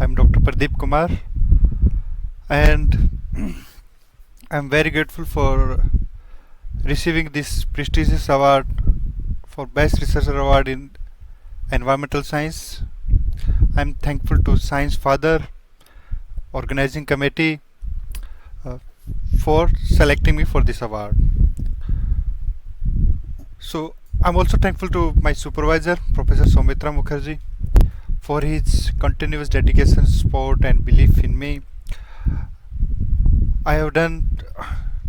I'm Dr. Pardeep Kumar, and I'm very grateful for receiving this prestigious award for Best Researcher Award in Environmental Science. I'm thankful to Science Father Organizing Committee uh, for selecting me for this award. So I'm also thankful to my supervisor, Professor Soumitra Mukherjee, for his continuous dedication, support, and belief in me. I have done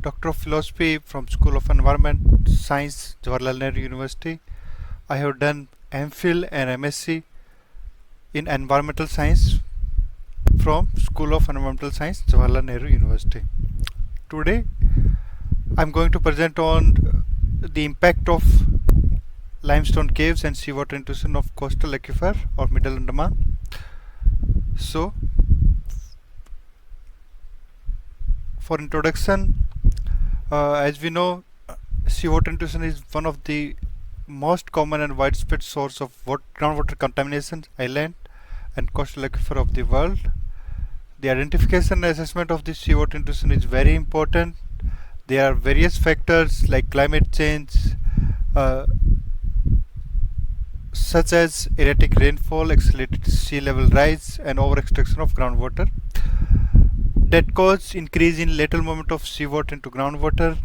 Doctor of Philosophy from School of Environment Science, Jawaharlal Nehru University. I have done MPhil and MSc in Environmental Science from School of Environmental Science, Jawaharlal Nehru University. Today, I'm going to present on the impact of limestone caves and seawater intrusion of coastal aquifer or Middle Andaman. So, for introduction, as we know, seawater intrusion is one of the most common and widespread source of groundwater contamination island and coastal aquifer of the world. The identification and assessment of the seawater intrusion is very important. There are various factors like climate change, such as erratic rainfall, accelerated sea level rise, and over extraction of groundwater that cause increase in lateral movement of seawater into groundwater.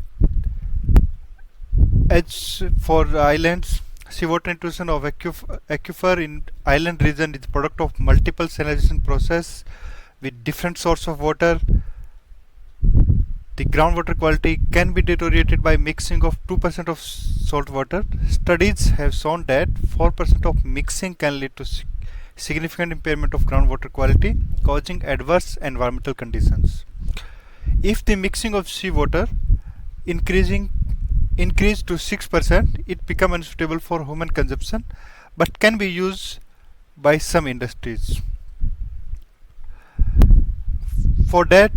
As for islands, seawater intrusion of aquifer in island region is product of multiple salinization process with different source of water. The groundwater quality can be deteriorated by mixing of 2% of salt water. Studies have shown that 4% of mixing can lead to significant impairment of groundwater quality, causing adverse environmental conditions. If the mixing of seawater increased to 6%, it becomes unsuitable for human consumption but can be used by some industries. For that,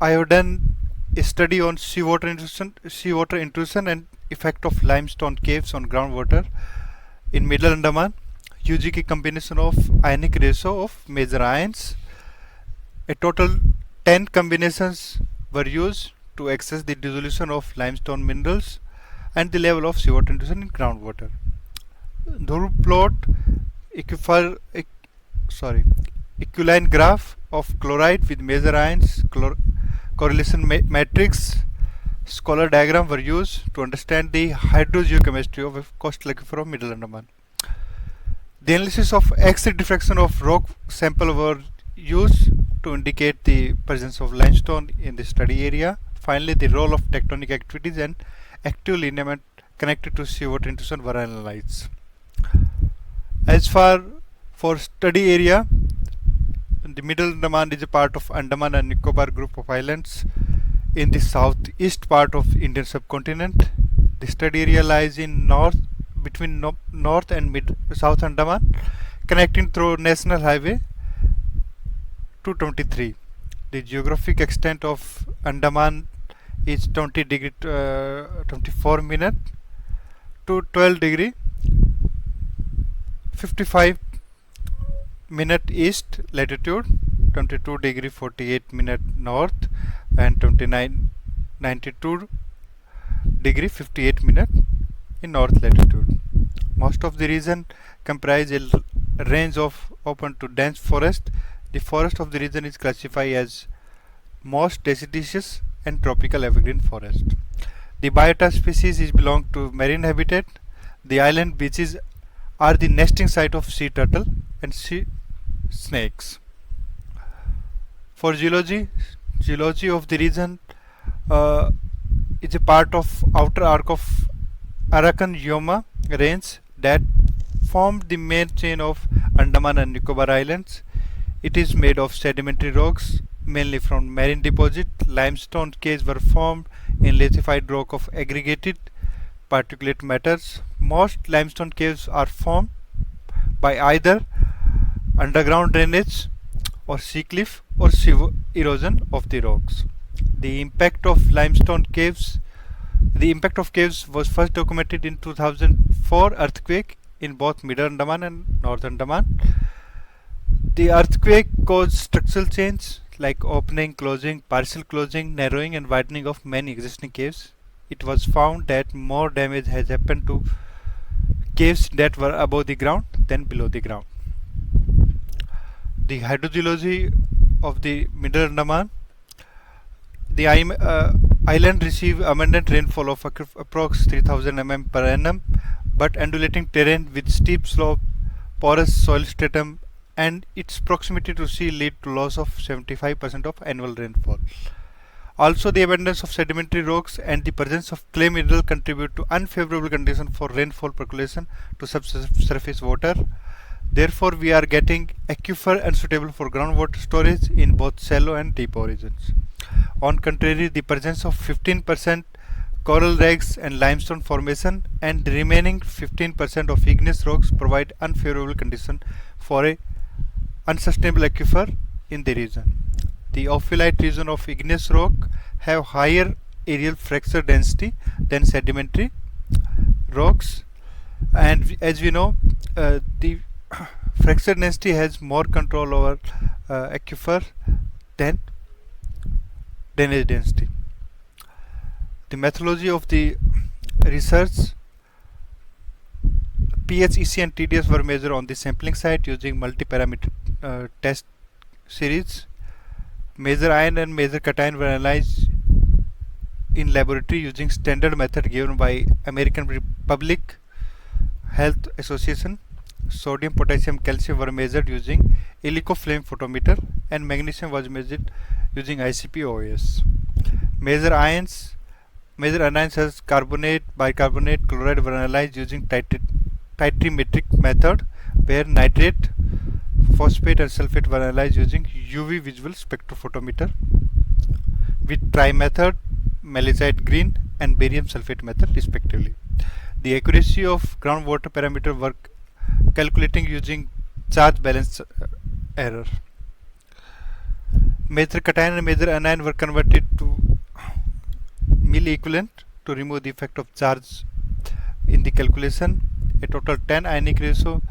I have done a study on seawater intrusion and effect of limestone caves on groundwater in Middle Andaman using a combination of ionic ratio of major ions. A total 10 combinations were used to assess the dissolution of limestone minerals and the level of seawater intrusion in groundwater. The plot equiline graph of chloride with major ions correlation matrix scholar diagram were used to understand the hydrogeochemistry of a coastal aquifer of Middle Andaman. The analysis of X-ray diffraction of rock sample were used to indicate the presence of limestone in the study area. Finally, the role of tectonic activities and active lineament connected to seawater intrusion were analyzed. As far for study area, the Middle Andaman is a part of Andaman and Nicobar group of islands in the southeast part of Indian subcontinent. The study area lies in between North and South Andaman, connecting through National Highway 223. The geographic extent of Andaman is 20 degree 24 minute to 12 degree 55 minute east latitude, 22 degree 48 minute north, and 92 degree 58 minute in north latitude. Most of the region comprise a range of open to dense forest. The forest of the region is classified as most deciduous and tropical evergreen forest. The biota species is belong to marine habitat. The island beaches are the nesting site of sea turtle and sea snakes. For geology of the region is a part of outer arc of Arakan-Yoma range that formed the main chain of Andaman and Nicobar Islands. It is made of sedimentary rocks, mainly from marine deposit. Limestone caves were formed in lithified rock of aggregated particulate matters. Most limestone caves are formed by either underground drainage or sea cliff or erosion of the rocks. The impact of caves was first documented in 2004 earthquake in both Middle Andaman and North Andaman. The earthquake caused structural change like opening, closing, partial closing, narrowing and widening of many existing caves. It was found that more damage has happened to caves that were above the ground than below the ground. The hydrogeology of the Middle Andaman. The island received abundant rainfall of approx 3000 mm per annum, but undulating terrain with steep slope, porous soil stratum, and its proximity to sea lead to loss of 75% of annual rainfall. Also, the abundance of sedimentary rocks and the presence of clay mineral contribute to unfavorable conditions for rainfall percolation to subsurface water. Therefore, we are getting aquifer unsuitable for groundwater storage in both shallow and deep origins. On contrary, the presence of 15% coral reefs and limestone formation and the remaining 15% of igneous rocks provide unfavorable conditions for a unsustainable aquifer in the region. The ophiolite region of igneous rock have higher aerial fracture density than sedimentary rocks, and as we know, the fracture density has more control over aquifer than drainage density. The methodology of the research: pH, EC and TDS were measured on the sampling site using multi-parameter test series. Major ion and major cation were analyzed in laboratory using standard method given by American Public Health Association. Sodium, potassium, calcium were measured using helicoflame photometer, and magnesium was measured using ICP-OS. Major anions as carbonate, bicarbonate, chloride were analyzed using titrimetric method, where nitrate, phosphate and sulfate were analyzed using UV visual spectrophotometer. With tri method, malachite green and barium sulfate method respectively. The accuracy of groundwater parameter were calculating using charge balance error. Major cation and major anion were converted to milliequivalent to remove the effect of charge in the calculation. A total 10 ionic ratio,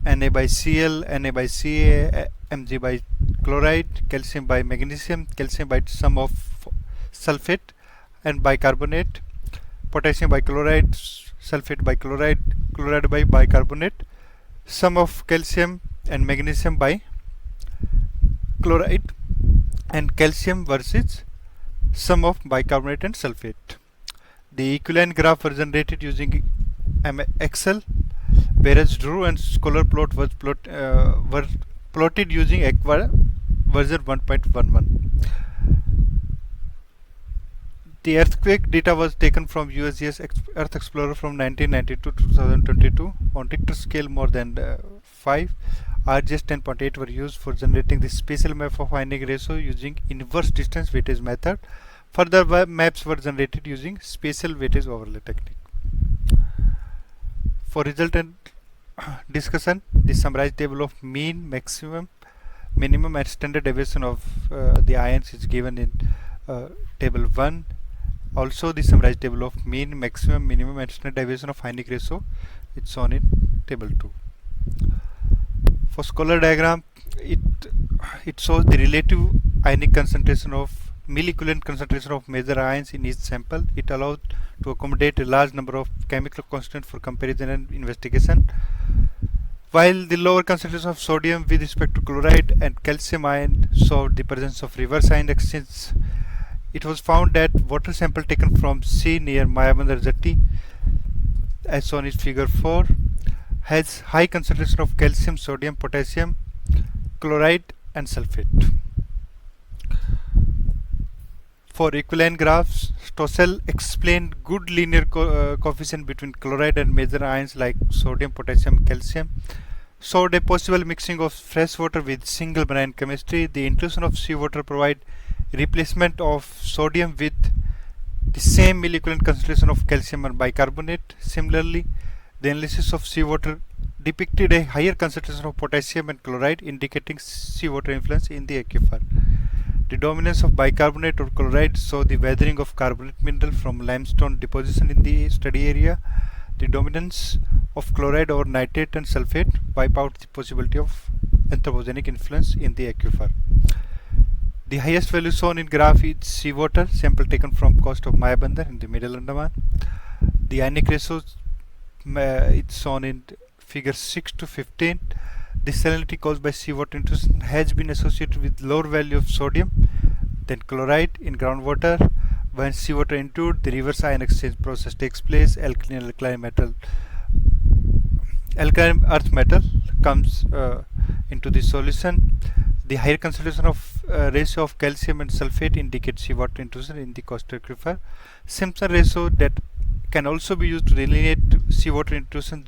Na by Cl, Na by Ca, Mg by chloride, calcium by magnesium, calcium by sum of sulfate and bicarbonate, potassium by chloride, sulfate by chloride, chloride by bicarbonate, sum of calcium and magnesium by chloride, and calcium versus sum of bicarbonate and sulfate. The equivalent graph was generated using Excel, whereas Drew and Scholar plot were plotted using Aqua version 1.11. The earthquake data was taken from USGS Earth Explorer from 1992 to 2022 on Richter scale more than 5. RGS 10.8 were used for generating the spatial map of ionic ratio using inverse distance weightage method. Further maps were generated using spatial weightage overlay technique. For resultant discussion, the summarized table of mean, maximum, minimum and standard deviation of the ions is given in table 1. Also, the summarized table of mean, maximum, minimum and standard deviation of ionic ratio is shown in table 2. For Scholar diagram, it shows the relative ionic concentration of milliequivalent concentration of major ions in each sample. It allows to accommodate a large number of chemical constants for comparison and investigation. While the lower concentration of sodium with respect to chloride and calcium ion showed the presence of reverse ion exchange, it was found that water sample taken from sea near Mayabandar Jetty, as shown in figure 4, has high concentration of calcium, sodium, potassium, chloride and sulfate. For equivalent graphs, Stossel explained good linear coefficient between chloride and major ions like sodium, potassium, calcium, showed a possible mixing of fresh water with single brine chemistry. The intrusion of seawater provide replacement of sodium with the same milliequivalent concentration of calcium and bicarbonate. Similarly, the analysis of seawater depicted a higher concentration of potassium and chloride, indicating seawater influence in the aquifer. The dominance of bicarbonate or chloride saw the weathering of carbonate mineral from limestone deposition in the study area. The dominance of chloride over nitrate and sulfate wipe out the possibility of anthropogenic influence in the aquifer. The highest value shown in graph is seawater sample taken from coast of Mayabandar in the middle Andaman. The ionic ratio it's shown in figure 6 to 15. The salinity caused by seawater intrusion has been associated with lower value of sodium than chloride in groundwater. When seawater entered, the reverse ion exchange process takes place. Alkaline earth metal comes into the solution. The higher concentration of ratio of calcium and sulfate indicates seawater intrusion in the coastal aquifer. Simpson ratio that can also be used to delineate seawater intrusion,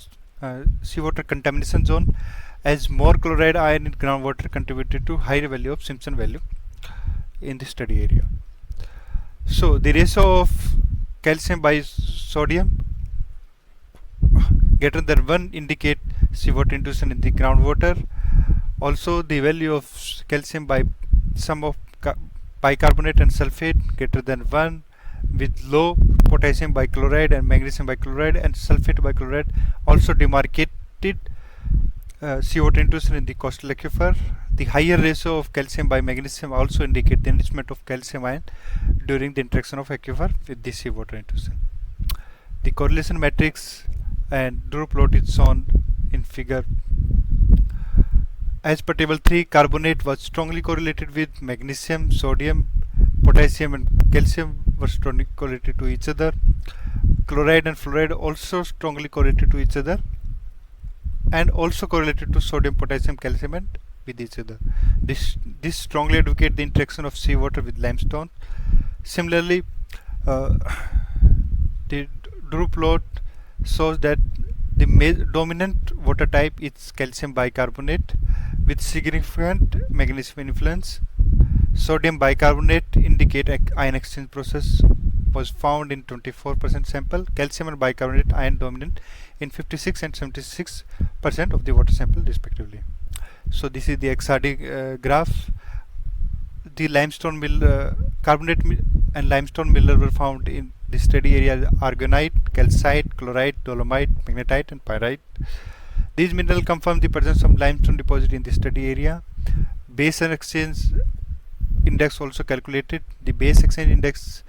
seawater contamination zone, as more chloride ion in groundwater contributed to higher value of Simpson value in the study area. So the ratio of calcium by sodium greater than 1 indicate seawater intrusion in the groundwater. Also the value of calcium by sum of bicarbonate and sulfate greater than 1, with low potassium bichloride and magnesium bichloride and sulfate bichloride also demarcated seawater intrusion in the coastal aquifer. The higher ratio of calcium by magnesium also indicate the enrichment of calcium ion during the interaction of aquifer with the seawater intrusion. The correlation matrix and Drew plot is shown in figure. As per table 3, carbonate was strongly correlated with magnesium, sodium, potassium and calcium were strongly correlated to each other. Chloride and fluoride also strongly correlated to each other and also correlated to sodium, potassium, calcium and with each other. This strongly advocate the interaction of seawater with limestone. Similarly, the Drew plot shows that the dominant water type is calcium bicarbonate with significant magnesium influence. Sodium bicarbonate indicate ion exchange process was found in 24% sample. Calcium and bicarbonate ion dominant in 56 and 76% of the water sample respectively. So this is the XRD graph. The limestone carbonate and limestone mineral were found in the study area: argonite, calcite, chlorite, dolomite, magnetite and pyrite. These minerals confirm the presence of limestone deposit in the study area. Base and exchange index also calculated. The base exchange index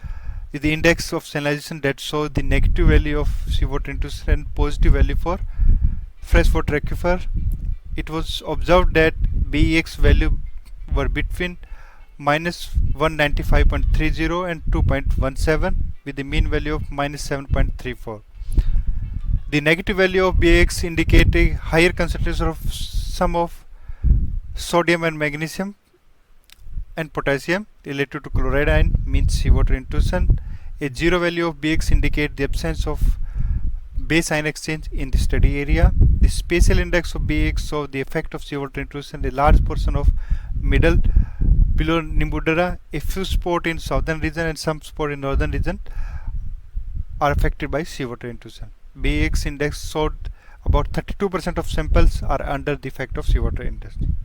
is the index of salinization that shows the negative value of seawater intrusion and positive value for freshwater aquifer. It was observed that BEX value were between minus 195.30 and 2.17 with the mean value of minus 7.34. The negative value of BX indicate a higher concentration of sum of sodium and magnesium and potassium related to chloride ion means seawater intrusion. A zero value of BX indicate the absence of base ion exchange in the study area. The spatial index of BX shows the effect of seawater intrusion. A large portion of middle below Nimbudara, a few spots in southern region and some spots in northern region are affected by seawater intrusion. BX index showed about 32% of samples are under the effect of seawater intrusion.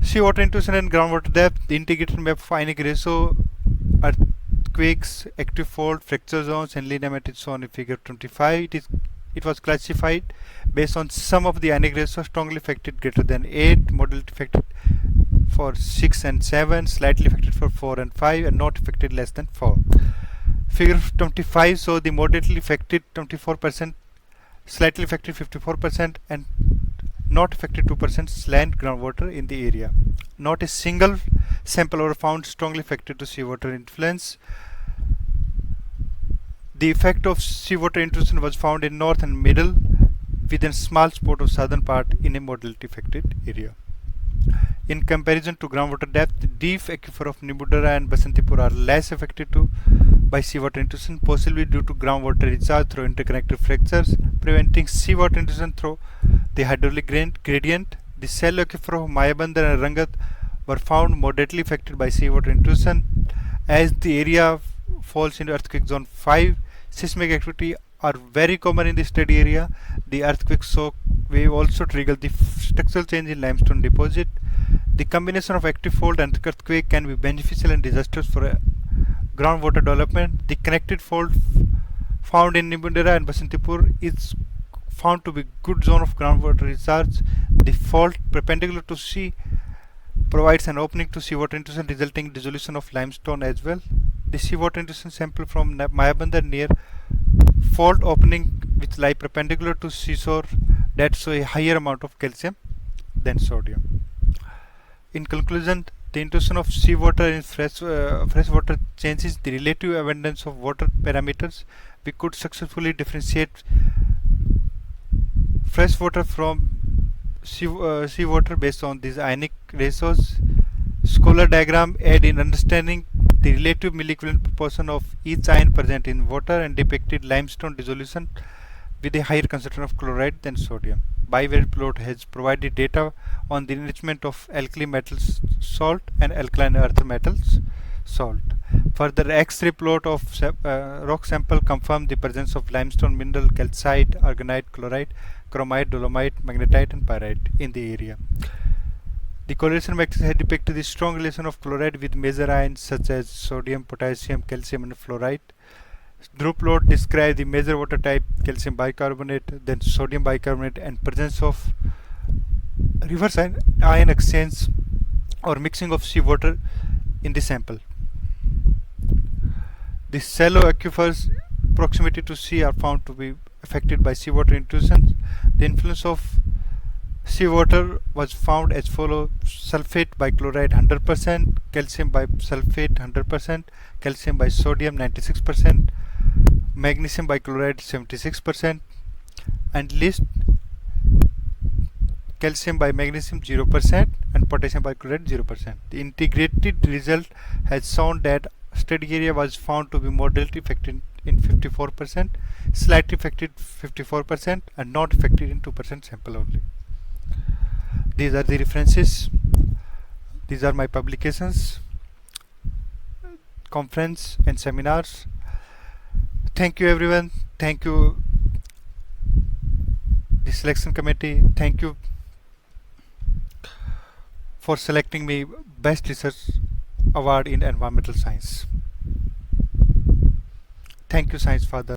Seawater intrusion and groundwater depth. The integrated map of ionic ratio, earthquakes, active fault, fracture zones and lineament is shown in figure 25. It was classified based on sum of the ionic ratio: strongly affected greater than 8, moderately affected for 6 and 7, slightly affected for 4 and 5 and not affected less than 4. Figure 25 shows the moderately affected 24%, slightly affected 54% and not affected 2% slant groundwater in the area. Not a single sample were found strongly affected to seawater influence. The effect of seawater intrusion was found in north and middle within small spot of southern part in a moderately affected area. In comparison to groundwater depth, deep aquifer of Nimbudara and Basantipur are less affected by seawater intrusion, possibly due to groundwater recharge through interconnected fractures, preventing seawater intrusion through the hydraulic gradient. The shallow aquifer of Mayabandar and Rangat were found moderately affected by seawater intrusion. As the area falls into earthquake zone 5, seismic activity are very common in the study area. The earthquake shock wave also triggered the structural change in limestone deposit. The combination of active fault and earthquake can be beneficial and disastrous for groundwater development. The connected fault found in Nimbundera and Basantipur is found to be good zone of groundwater recharge. The fault perpendicular to sea provides an opening to seawater intrusion, resulting in dissolution of limestone as well. The seawater intrusion sample from Mayabandar near fault opening which lie perpendicular to seashore that show a higher amount of calcium than sodium. In conclusion, the intrusion of seawater in freshwater changes the relative abundance of water parameters. We could successfully differentiate freshwater from seawater based on these ionic ratios. Scholar diagram aid in understanding the relative milliequivalent proportion of each ion present in water and depicted limestone dissolution with a higher concentration of chloride than sodium. Bivariate plot has provided data on the enrichment of alkali metals salt and alkaline earth metals salt. Further, X-ray plot of rock sample confirmed the presence of limestone mineral calcite, aragonite, chloride, chromite, dolomite, magnetite and pyrite in the area. The correlation matrix had depicted the strong relation of chloride with major ions such as sodium, potassium, calcium and fluoride. Drew plot describes the major water type calcium bicarbonate, then sodium bicarbonate and presence of reverse ion exchange or mixing of seawater in the sample. The shallow aquifers proximity to sea are found to be affected by seawater intrusion. The influence of seawater was found as follows: sulfate by chloride 100%, calcium by sulfate 100%, calcium by sodium 96%, magnesium by chloride 76%, and least calcium by magnesium 0% and potassium by chloride 0%. The integrated result has shown that study area was found to be moderately affected in 54%, slightly affected 54% and not affected in 2% sample only. These are the references. These are my publications, conference and seminars. Thank you everyone. Thank you the selection committee. Thank you for selecting me Best Research Award in Environmental Science. Thank you, Science Father.